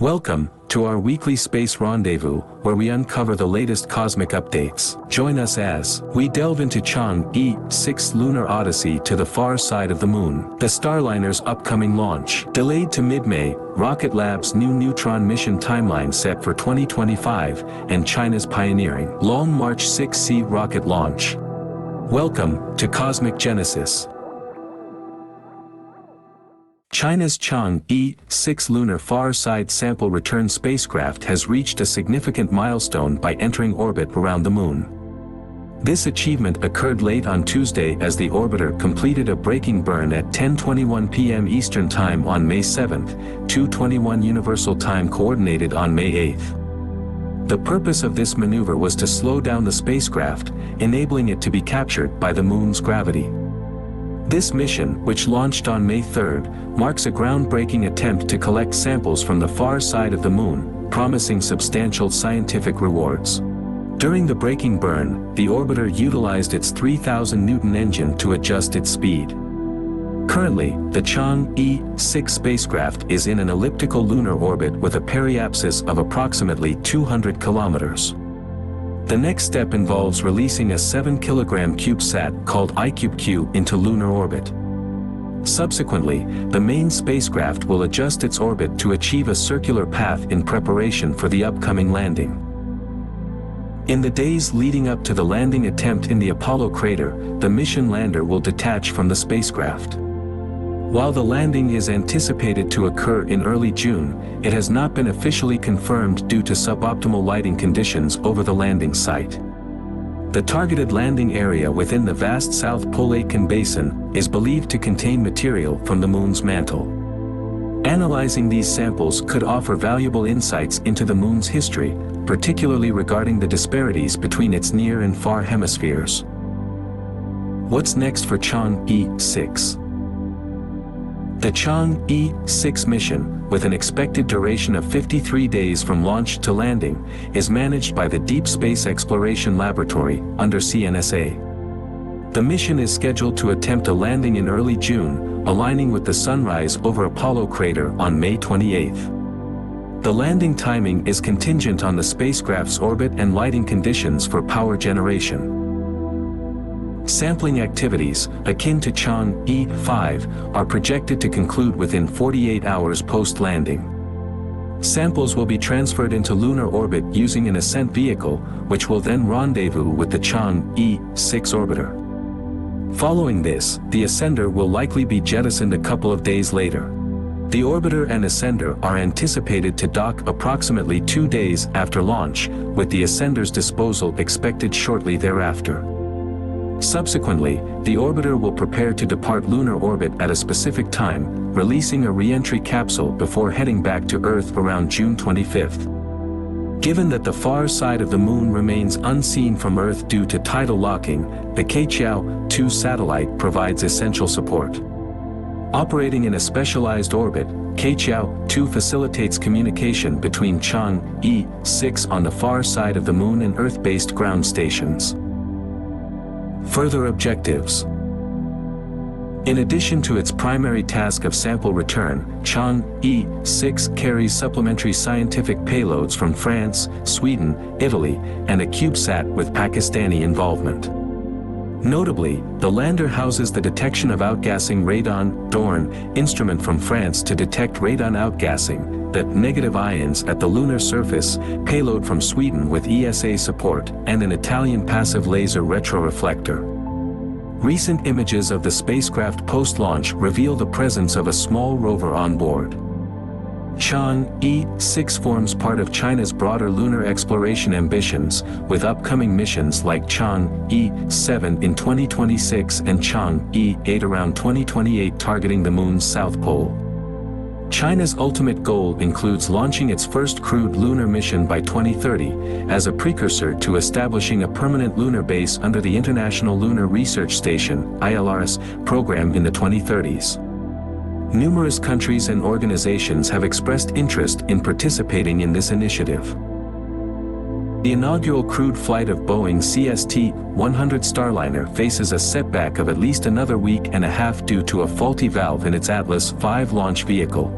Welcome to our weekly space rendezvous, where we uncover the latest cosmic updates. Join us as we delve into Chang'e-6 Lunar Odyssey to the far side of the moon. The Starliner's upcoming launch. Delayed to mid-May, Rocket Lab's new Neutron mission timeline set for 2025, and China's pioneering Long March 6C rocket launch. Welcome to Cosmic Genesis. China's Chang'e-6 Lunar Far-Side Sample Return spacecraft has reached a significant milestone by entering orbit around the Moon. This achievement occurred late on Tuesday as the orbiter completed a braking burn at 10:21 p.m. Eastern Time on May 7, 2:21 Universal Time coordinated on May 8. The purpose of this maneuver was to slow down the spacecraft, enabling it to be captured by the Moon's gravity. This mission, which launched on May 3, marks a groundbreaking attempt to collect samples from the far side of the Moon, promising substantial scientific rewards. During the braking burn, the orbiter utilized its 3,000 Newton engine to adjust its speed. Currently, the Chang'e-6 spacecraft is in an elliptical lunar orbit with a periapsis of approximately 200 kilometers. The next step involves releasing a 7-kilogram CubeSat called iCubeQ into lunar orbit. Subsequently, the main spacecraft will adjust its orbit to achieve a circular path in preparation for the upcoming landing. In the days leading up to the landing attempt in the Apollo crater, the mission lander will detach from the spacecraft. While the landing is anticipated to occur in early June, it has not been officially confirmed due to suboptimal lighting conditions over the landing site. The targeted landing area within the vast South Pole Aitken Basin is believed to contain material from the Moon's mantle. Analyzing these samples could offer valuable insights into the Moon's history, particularly regarding the disparities between its near and far hemispheres. What's next for Chang'e-6? The Chang'e-6 mission, with an expected duration of 53 days from launch to landing, is managed by the Deep Space Exploration Laboratory, under CNSA. The mission is scheduled to attempt a landing in early June, aligning with the sunrise over Apollo crater on May 28. The landing timing is contingent on the spacecraft's orbit and lighting conditions for power generation. Sampling activities, akin to Chang'e-5, are projected to conclude within 48 hours post-landing. Samples will be transferred into lunar orbit using an ascent vehicle, which will then rendezvous with the Chang'e-6 orbiter. Following this, the ascender will likely be jettisoned a couple of days later. The orbiter and ascender are anticipated to dock approximately 2 days after launch, with the ascender's disposal expected shortly thereafter. Subsequently, the orbiter will prepare to depart lunar orbit at a specific time, releasing a re-entry capsule before heading back to Earth around June 25. Given that the far side of the Moon remains unseen from Earth due to tidal locking, the Keiqiao-2 satellite provides essential support. Operating in a specialized orbit, Keiqiao-2 facilitates communication between Chang'e-6 on the far side of the Moon and Earth-based ground stations. Further objectives. In addition to its primary task of sample return, Chang'e-6 carries supplementary scientific payloads from France, Sweden, Italy, and a CubeSat with Pakistani involvement. Notably, the lander houses the detection of outgassing radon (DORN) instrument from France to detect radon outgassing, the negative ions at the lunar surface, payload from Sweden with ESA support, and an Italian passive laser retroreflector. Recent images of the spacecraft post-launch reveal the presence of a small rover on board. Chang'e-6 forms part of China's broader lunar exploration ambitions, with upcoming missions like Chang'e-7 in 2026 and Chang'e-8 around 2028 targeting the Moon's south pole. China's ultimate goal includes launching its first crewed lunar mission by 2030, as a precursor to establishing a permanent lunar base under the International Lunar Research Station (ILRS) program in the 2030s. Numerous countries and organizations have expressed interest in participating in this initiative. The inaugural crewed flight of Boeing CST-100 Starliner faces a setback of at least another week and a half due to a faulty valve in its Atlas V launch vehicle.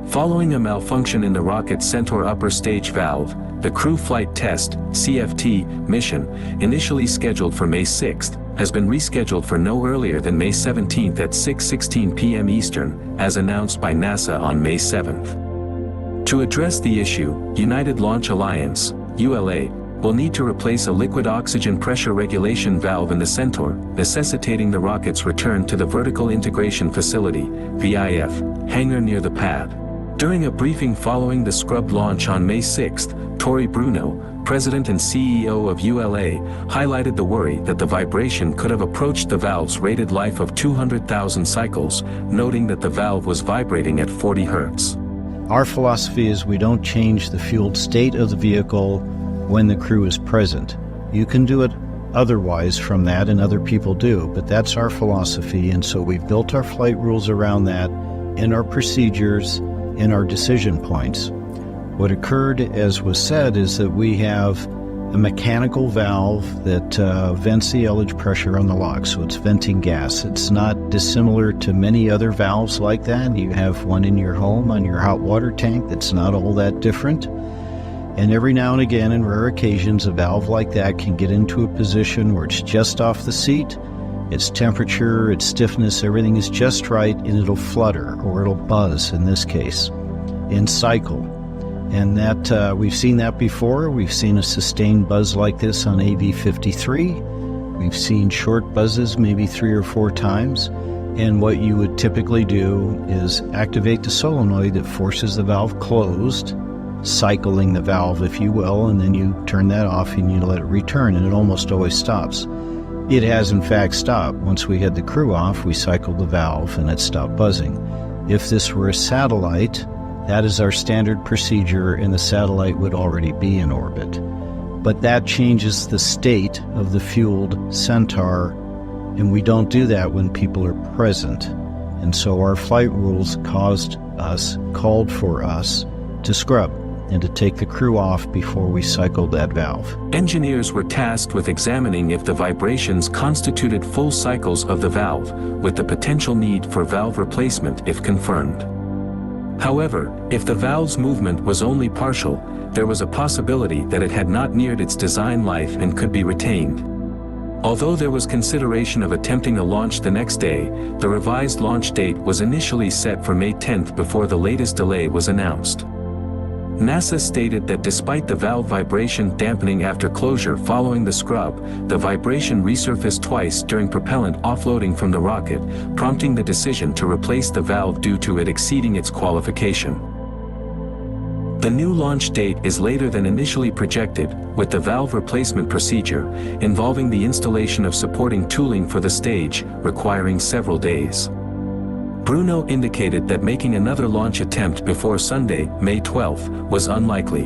Following a malfunction in the rocket's Centaur upper stage valve, the Crew Flight Test (CFT) mission, initially scheduled for May 6, has been rescheduled for no earlier than May 17 at 6:16 p.m. Eastern, as announced by NASA on May 7. To address the issue, United Launch Alliance (ULA) will need to replace a liquid oxygen pressure regulation valve in the Centaur, necessitating the rocket's return to the Vertical Integration Facility (VIF) hangar near the pad. During a briefing following the scrubbed launch on May 6, Tori Bruno, President and CEO of ULA, highlighted the worry that the vibration could have approached the valve's rated life of 200,000 cycles, noting that the valve was vibrating at 40 Hz. Our philosophy is we don't change the fueled state of the vehicle when the crew is present. You can do it otherwise from that, and other people do, but that's our philosophy, and so we've built our flight rules around that, in our procedures, in our decision points. What occurred, as was said, is that we have a mechanical valve that vents the ullage pressure on the lock, so it's venting gas. It's not dissimilar to many other valves like that. You have one in your home on your hot water tank that's not all that different. And every now and again, in rare occasions, a valve like that can get into a position where it's just off the seat. Its temperature, its stiffness, everything is just right, and it'll flutter, or it'll buzz in this case, in cycle. And that we've seen that before. We've seen a sustained buzz like this on AB-53. We've seen short buzzes maybe 3 or 4 times. And what you would typically do is activate the solenoid that forces the valve closed, cycling the valve, if you will, and then you turn that off and you let it return, and it almost always stops. It has in fact stopped. Once we had the crew off, we cycled the valve and it stopped buzzing. If this were a satellite, that is our standard procedure, and the satellite would already be in orbit. But that changes the state of the fueled Centaur, and we don't do that when people are present. And so our flight rules called for us to scrub and to take the crew off before we cycled that valve. Engineers were tasked with examining if the vibrations constituted full cycles of the valve, with the potential need for valve replacement if confirmed. However, if the valve's movement was only partial, there was a possibility that it had not neared its design life and could be retained. Although there was consideration of attempting a launch the next day, the revised launch date was initially set for May 10 before the latest delay was announced. NASA stated that despite the valve vibration dampening after closure following the scrub, the vibration resurfaced twice during propellant offloading from the rocket, prompting the decision to replace the valve due to it exceeding its qualification. The new launch date is later than initially projected, with the valve replacement procedure, involving the installation of supporting tooling for the stage, requiring several days. Bruno indicated that making another launch attempt before Sunday, May 12, was unlikely.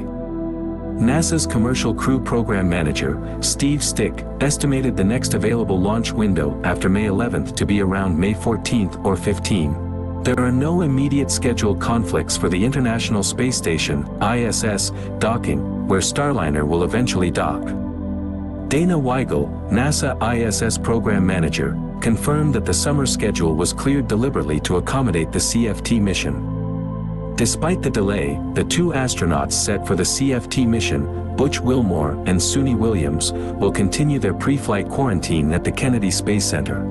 NASA's Commercial Crew Program Manager, Steve Stick, estimated the next available launch window after May 11 to be around May 14 or 15. There are no immediate scheduled conflicts for the International Space Station (ISS) docking, where Starliner will eventually dock. Dana Weigel, NASA ISS Program Manager, confirmed that the summer schedule was cleared deliberately to accommodate the CFT mission. Despite the delay, the 2 astronauts set for the CFT mission, Butch Wilmore and Suni Williams, will continue their pre-flight quarantine at the Kennedy Space Center.